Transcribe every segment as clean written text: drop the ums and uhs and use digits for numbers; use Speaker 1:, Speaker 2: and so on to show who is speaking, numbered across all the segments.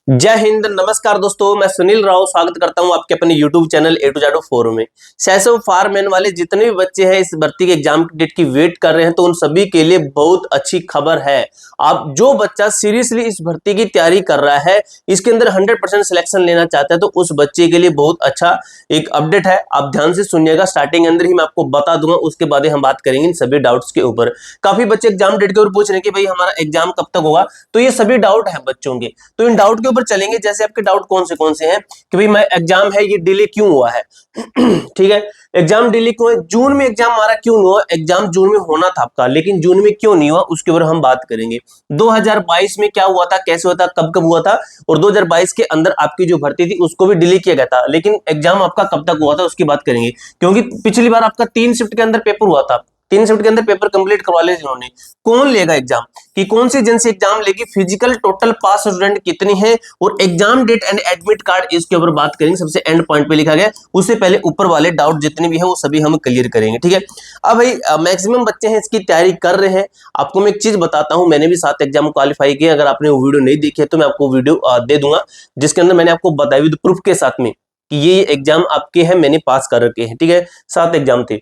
Speaker 1: जय हिंद, नमस्कार दोस्तों। मैं सुनील राव स्वागत करता हूं आपके अपने YouTube channel A to Z forum में। सैसो फारमैन वाले जितने भी बच्चे हैं इस भर्ती के एग्जाम की डेट की वेट कर रहे हैं तो उन सभी के लिए बहुत अच्छी खबर है। आप जो बच्चा सीरियसली इस भर्ती की तैयारी कर रहा है, इसके अंदर 100% सिलेक्शन लेना चाहता है तो उस बच्चे के लिए बहुत अच्छा एक अपडेट है। आप ध्यान से सुनिएगा, स्टार्टिंग अंदर ही मैं आपको बता दूंगा, उसके बाद हम बात करेंगे इन सभी डाउट्स के ऊपर। काफी बच्चे एग्जाम डेट के ऊपर पूछ रहे हैं कि भाई हमारा एग्जाम कब तक होगा, तो ये सभी डाउट है बच्चों के। तो इन डाउट के ऊपर चलेंगे। जैसे आपके डाउट कौन से हैं कि भाई मैं एग्जाम है ये डिले क्यों हुआ है ठीक है, एग्जाम डिले क्यों है, जून में एग्जाम हमारा क्यों नहीं हुआ। एग्जाम जून में होना था आपका, लेकिन जून में क्यों नहीं हुआ उसके ऊपर हम बात करेंगे। 2022 में क्या हुआ था, कैसे हुआ था, कब कब हुआ था, और 2022 के अंदर आपकी जो भर्ती थी उसको भी डिले किया गया था, लेकिन एग्जाम आपका कब तक हुआ था उसकी बात करेंगे। क्योंकि पिछली बार आपका 3 शिफ्ट के अंदर पेपर हुआ था, 3 शिफ्ट के अंदर पेपर कंप्लीट करवा ले जिन्होंने। कौन लेगा एग्जाम, कि कौन सी एजेंसी एग्जाम लेगी, फिजिकल टोटल पास स्टूडेंट कितनी है, और exam date and admit card, इसके ऊपर बात करेंगे। सबसे एंड पॉइंट पे लिखा गया, उससे पहले ऊपर वाले डाउट जितने भी हैं वो सभी हम क्लियर करेंगे। ठीक है, अब भाई मैक्सिमम बच्चे हैं इसकी तैयारी कर रहे हैं। आपको मैं एक चीज बताता हूं, मैंने भी 7 एग्जाम क्वालिफाई किए। अगर आपने वो वीडियो नहीं देखी है तो मैं आपको वीडियो दे दूंगा, जिसके अंदर मैंने आपको बताया विद प्रूफ के साथ में कि ये एग्जाम आपके हैं, मैंने पास कर रखे हैं। ठीक है, 7 एग्जाम थे।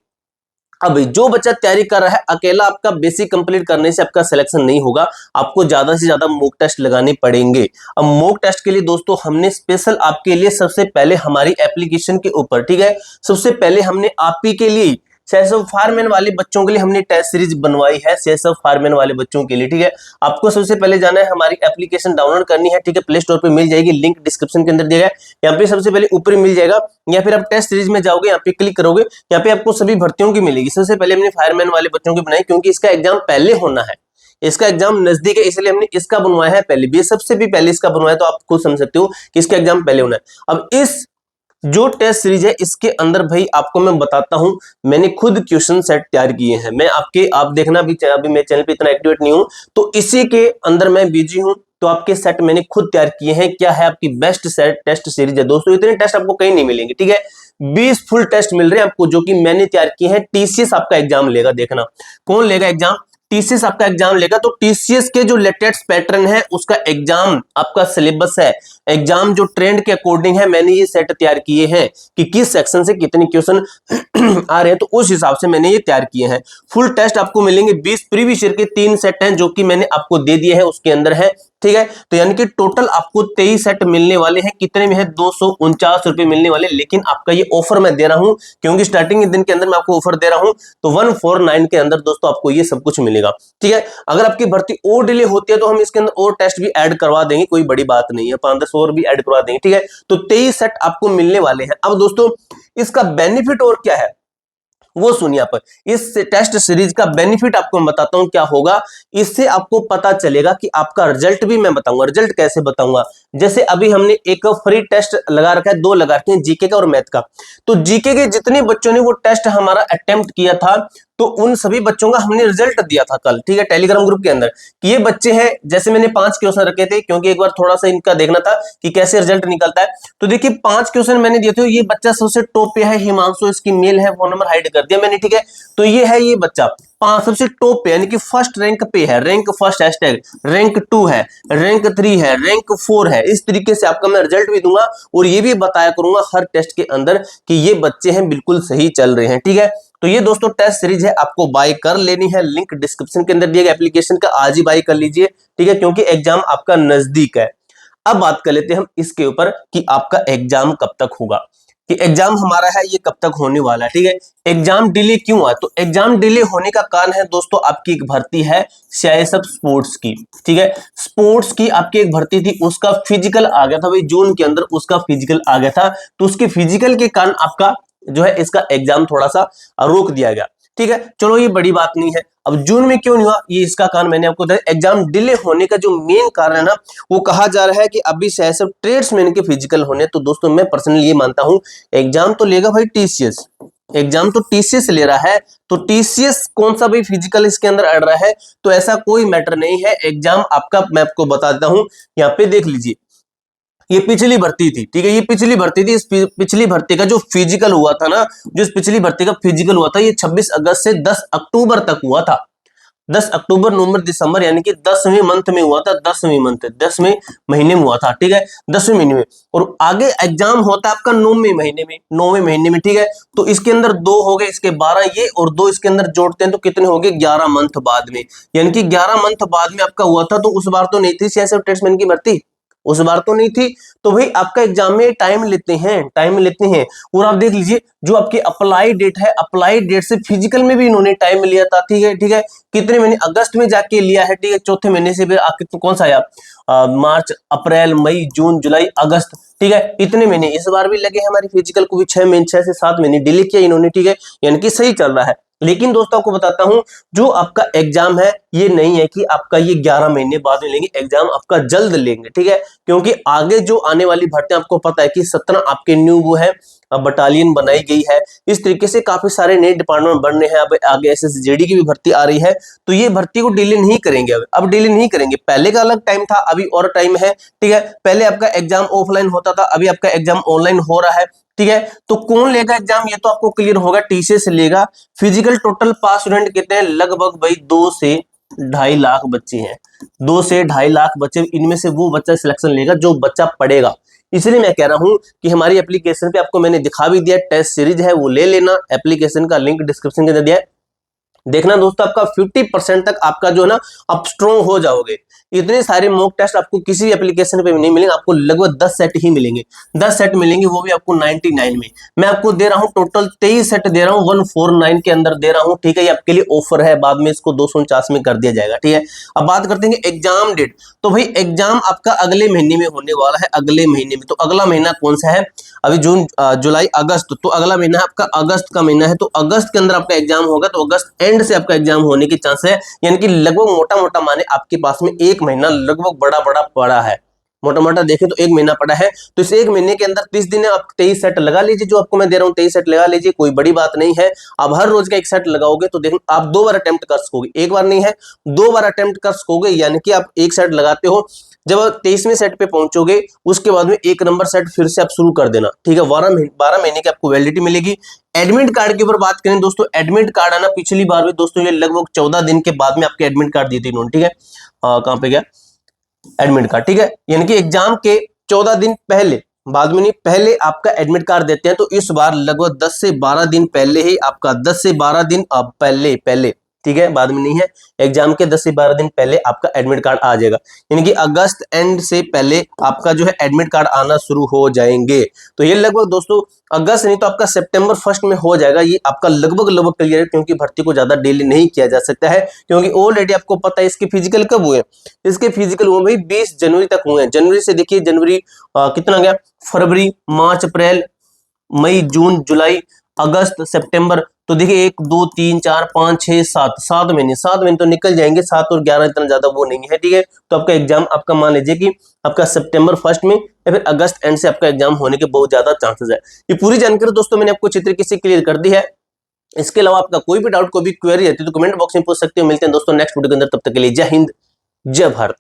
Speaker 1: अब जो बच्चा तैयारी कर रहा है, अकेला आपका बेसिक कंप्लीट करने से आपका सिलेक्शन नहीं होगा, आपको ज्यादा से ज्यादा मॉक टेस्ट लगाने पड़ेंगे। अब मॉक टेस्ट के लिए दोस्तों हमने स्पेशल आपके लिए सबसे पहले हमारी एप्लीकेशन के ऊपर, ठीक है, सबसे पहले हमने आप ही के लिए सैसो फारमैन वाले बच्चों के लिए हमने टेस्ट सीरीज बनवाई है, सैसो फारमैन वाले बच्चों के लिए। ठीक है, आपको सबसे पहले जाना है, हमारी एप्लीकेशन डाउनलोड करनी है। ठीक है, प्ले स्टोर पे मिल जाएगी, लिंक डिस्क्रिप्शन के अंदर दिया गया है, यहाँ पे सबसे पहले ऊपर मिल जाएगा, या फिर आप टेस्ट सीरीज में जाओगे, यहाँ पे क्लिक करोगे, यहाँ पे आपको सभी भर्तियों की मिलेगी। सबसे पहले हमने फायरमैन वाले बच्चों की बनाई, क्योंकि इसका एग्जाम पहले होना है, इसका एग्जाम नजदीक है, इसलिए हमने इसका बनवाया है पहले। भी सबसे भी पहले इसका बनवाया, तो आप खुद समझ सकते हो कि इसका एग्जाम पहले होना है। अब इस जो टेस्ट सीरीज है इसके अंदर भाई आपको मैं बताता हूं, मैंने खुद क्वेश्चन सेट तैयार किए हैं। मैं आप देखना भी, अभी मैं चैनल पे इतना एक्टिवेट नहीं हूं तो इसी के अंदर मैं बिजी हूं, तो आपके सेट मैंने खुद तैयार किए हैं। क्या है, आपकी बेस्ट सेट टेस्ट सीरीज है दोस्तों। इतने टेस्ट आपको कहीं नहीं मिलेंगे। ठीक है, 20 फुल टेस्ट मिल रहे हैं आपको, जो कि मैंने तैयार किए हैं। टीसीएस आपका एग्जाम लेगा, देखना कौन लेगा एग्जाम, टीसीएस आपका एग्जाम लेगा। तो टीसीएस के जो लेटेस्ट पैटर्न है उसका एग्जाम आपका सिलेबस है, एग्जाम जो ट्रेंड के अकॉर्डिंग है, मैंने ये सेट तैयार किए हैं कि किस सेक्शन से कितने क्वेश्चन आ रहे हैं, तो उस हिसाब से मैंने ये तैयार किए हैं। फुल टेस्ट आपको मिलेंगे 20 प्रीवियस ईयर के 3 सेट हैं जो कि मैंने आपको दे दिए हैं, उसके अंदर है। ठीक है, तो यानी कि टोटल आपको 23 सेट मिलने वाले हैं। कितने में है, 249 रुपए मिलने वाले। लेकिन आपका ये ऑफर मैं दे रहा हूं, क्योंकि स्टार्टिंग के दिन के अंदर मैं आपको ऑफर दे रहा हूं, तो 149 के अंदर दोस्तों आपको ये सब कुछ मिलेगा। ठीक है, अगर आपकी भर्ती और डिले होती है तो हम इसके अंदर और टेस्ट भी ऐड करवा देंगे, कोई बड़ी बात नहीं है, 5-10 और भी ऐड करवा देंगे। ठीक है, तो 23 सेट आपको मिलने वाले हैं। अब दोस्तों इसका बेनिफिट और क्या है वो सुनिए आप। इस टेस्ट सीरीज का बेनिफिट आपको मैं बताता हूं क्या होगा। इससे आपको पता चलेगा कि आपका रिजल्ट भी मैं बताऊंगा। रिजल्ट कैसे बताऊंगा, जैसे अभी हमने एक फ्री टेस्ट लगा रखा है, 2 लगा रखे हैं, जीके का और मैथ का। तो जीके के जितने बच्चों ने वो टेस्ट हमारा अटेम्प्ट किया था, तो उन सभी बच्चों का हमने रिजल्ट दिया था कल। ठीक है, टेलीग्राम ग्रुप के अंदर कि ये बच्चे हैं, जैसे मैंने 5 क्वेश्चन रखे थे, क्योंकि एक बार थोड़ा सा इनका देखना था कि कैसे रिजल्ट निकलता है। तो देखिए 5 क्वेश्चन मैंने दिए थे। ये बच्चा सबसे टॉप पे है, हिमांशु, इसकी मेल है, फोन नंबर हाइड कर दिया मैंने। ठीक है, तो ये है ये बच्चा 5 सबसे टॉप पे, यानी कि फर्स्ट रैंक पे है, रैंक फर्स्ट हैशटैग, रैंक 2 है, रैंक 3 है, रैंक 4 है। इस तरीके से आपका मैं रिजल्ट भी दूंगा और ये भी बताया करूंगा हर टेस्ट के अंदर कि ये बच्चे हैं बिल्कुल सही चल रहे हैं। ठीक है, तो ये दोस्तों टेस्ट सीरीज है, आपको बाय कर लेनी है, लिंक डिस्क्रिप्शन के अंदर दिया गया एप्लीकेशन का, आज ही बाय कर लीजिए। ठीक है, क्योंकि एग्जाम आपका नजदीक है। अब बात कर लेते हैं हम इसके ऊपर कि आपका एग्जाम कब तक होगा, कि एग्जाम हमारा है ये कब तक होने वाला है। ठीक है, एग्जाम डिले क्यों हुआ, तो एग्जाम डिले होने का कारण है दोस्तों आपकी एक भर्ती है सीआईएसएफ स्पोर्ट्स की। ठीक है, स्पोर्ट्स की आपकी एक भर्ती थी, उसका फिजिकल आ गया था भाई, जून के अंदर उसका फिजिकल आ गया था, तो उसके फिजिकल के कारण आपका जो है इसका एग्जाम थोड़ा सा रोक दिया गया। ठीक है, चलो ये बड़ी बात नहीं है। अब जून में क्यों नहीं हुआ, ये इसका कारण मैंने आपको बताया। एग्जाम डिले होने का जो मेन कारण है ना, वो कहा जा रहा है कि अभी शायद ट्रेड्समैन के फिजिकल होने। तो दोस्तों मैं पर्सनली ये मानता हूं, एग्जाम तो लेगा भाई टीसीएस, एग्जाम तो टीसीएस ले रहा है, तो टीसीएस कौन सा भाई फिजिकल इसके अंदर अड़ रहा है, तो ऐसा कोई मैटर नहीं है। एग्जाम आपका मैं आपको बता देता हूं, यहाँ पे देख लीजिए, ये पिछली भर्ती थी। ठीक है, ये पिछली भर्ती थी। इस पिछली भर्ती का जो फिजिकल हुआ था ना, जो इस पिछली भर्ती का फिजिकल हुआ था, ये 26 अगस्त से 10 अक्टूबर तक हुआ था। 10 अक्टूबर नवंबर दिसंबर यानी कि 10वें मंथ में हुआ था, 10वें महीने में हुआ था, ठीक है, 10वें महीने में। और आगे एग्जाम होता है आपका 9वें महीने में, 9वें महीने में, ठीक है। तो इसके अंदर 2 हो गए, इसके 12 ये, और 2 इसके अंदर जोड़ते हैं तो कितने हो गए, 11 मंथ बाद में, यानी कि 11 मंथ बाद में आपका हुआ था। तो उस बार तो नहीं थी सीएसएफ ट्रेड्समैन की भर्ती, उस बार तो नहीं थी। तो भाई आपका एग्जाम में टाइम लेते हैं, टाइम लेते हैं। और आप देख लीजिए जो आपकी अप्लाई डेट है, अप्लाई डेट से फिजिकल में भी इन्होंने टाइम लिया था, ठीक है, ठीक है। कितने महीने, अगस्त में जाके लिया है, ठीक है, चौथे महीने से फिर आखिर तो कौन सा आया, मार्च अप्रैल मई जून जुलाई अगस्त, ठीक है, इतने महीने इस बार भी लगे हैं हमारी फिजिकल को भी, 6 से 7 महीने डिले किया इन्होंने, ठीक है, यानी कि सही चल रहा है। लेकिन दोस्तों आपको बताता हूं, जो आपका एग्जाम है ये नहीं है कि आपका ये 11 महीने बाद में लेंगे, एग्जाम आपका जल्द लेंगे, ठीक है। क्योंकि आगे जो आने वाली भर्तियां आपको पता है कि 17 आपके न्यू वो है बटालियन बनाई गई है। इस तरीके से काफी सारे नए डिपार्टमेंट बनने हैं। अब आगे एसएसजेडी की भी भर्ती आ रही है, तो ये भर्ती को डिले नहीं करेंगे, अब डिले नहीं करेंगे। पहले का अलग टाइम था, अभी और टाइम है, ठीक है। पहले आपका एग्जाम ऑफलाइन होता था, अभी आपका एग्जाम ऑनलाइन हो रहा है, ठीक है। तो कौन लेगा एग्जाम ये तो आपको क्लियर होगा, टीसीएस लेगा। फिजिकल टोटल पास स्टूडेंट कितने हैं, लगभग भाई 2 से 2.5 लाख बच्चे हैं, 2 से 2.5 लाख बच्चे। इनमें से वो बच्चा सिलेक्शन लेगा जो बच्चा पढ़ेगा। इसलिए मैं कह रहा हूं कि हमारी एप्लीकेशन पे आपको मैंने दिखा भी दिया, टेस्ट सीरीज है वो ले लेना, एप्लीकेशन का लिंक डिस्क्रिप्शन के अंदर दिया है। देखना दोस्तों आपका 50% तक आपका जो है ना आप स्ट्रॉन्ग हो जाओगे। इतने सारे मॉक टेस्ट आपको किसी एप्लीकेशन पे भी नहीं मिलेंगे, आपको लगभग 10 सेट ही मिलेंगे, 10 सेट मिलेंगे, वो भी आपको 99 में। मैं आपको दे रहा हूं टोटल 23 सेट दे रहा हूं, 149 के अंदर दे रहा हूं, ठीक है। ये आपके लिए ऑफर है, बाद में इसको 249 में कर दिया जाएगा, ठीक है। अब बात करते हैं एग्जाम डेट। तो भाई एग्जाम आपका अगले महीने में होने वाला है, अगले महीने में। तो अगला महीना कौन सा है, अभी जून जुलाई अगस्त, तो अगला महीना आपका अगस्त का महीना है। तो अगस्त के अंदर आपका एग्जाम होगा, तो अगस्त एंड से आपका एग्जाम होने के चांस है, यानी कि लगभग मोटा मोटा माने आपके पास में 1 महीना लगभग बड़ा बड़ा पड़ा है। मोटा मोटा देखें तो 1 महीना पड़ा है। तो इस 1 महीने के अंदर 30 दिन है, आप 23 सेट लगा लीजिए, जो आपको मैं दे रहा हूं 23 सेट लगा लीजिए, कोई बड़ी बात नहीं है। आप हर रोज का 1 सेट लगाओगे तो देखो आप 2 बार अटेम्प्ट कर सकोगे, एक बार नहीं है 2 बार अटेम्प्ट कर सकोगे, यानी कि आप 1 सेट लगाते हो, जब 23वें सेट पे पहुंचोगे उसके बाद में 1 नंबर सेट फिर से आप शुरू कर देना, ठीक है। 12 महीने की आपको वैलिडिटी मिलेगी। एडमिट कार्ड के ऊपर बात करें दोस्तों, एडमिट कार्ड आना पिछली बार भी दोस्तों ये लगभग 14 दिन के बाद में आपके एडमिट कार्ड दिए थे इन्होंने, ठीक है। कहां पे गया एडमिट कार्ड, ठीक है, यानी कि एग्जाम के 14 दिन पहले, बाद में नहीं, पहले आपका एडमिट कार्ड देते हैं। तो इस बार लगभग 10 से 12 दिन पहले ही आपका, 10 से 12 दिन पहले, ठीक है, बाद में नहीं है, एग्जाम के 10 से 12 दिन पहले आपका एडमिट कार्ड आ जाएगा, यानी कि अगस्त एंड से पहले आपका जो है एडमिट कार्ड आना शुरू हो जाएंगे। तो ये लगभग दोस्तों अगस्त नहीं तो आपका सितंबर फर्स्ट में हो जाएगा, ये आपका लगभग क्लियर है, क्योंकि भर्ती को ज्यादा डिले नहीं किया जा सकता है, क्योंकि ऑलरेडी आपको पता है इसके फिजिकल कब हुए, इसके फिजिकल हुए भाई 20 जनवरी तक हुए हैं। जनवरी से देखिए, जनवरी कितना गया, फरवरी मार्च अप्रैल मई जून जुलाई अगस्त सितंबर, तो देखिए 1 2 3 4 5 6 7 महीने, 7 महीने तो निकल जाएंगे, 7 और 11 इतना ज्यादा वो नहीं है, ठीक है। तो आपका एग्जाम आपका मान लीजिए कि आपका सितंबर फर्स्ट में या फिर अगस्त एंड से आपका एग्जाम होने के बहुत ज्यादा चांसेस है। ये पूरी जानकारी दोस्तों मैंने आपको अच्छी तरीके से क्लियर कर दी है। इसके अलावा आपका कोई भी डाउट, कोई भी क्वेरी रहती है तो कमेंट बॉक्स में पूछ सकते हो। मिलते हैं दोस्तों नेक्स्ट वीडियो के अंदर, तब तक के लिए जय हिंद जय भारत।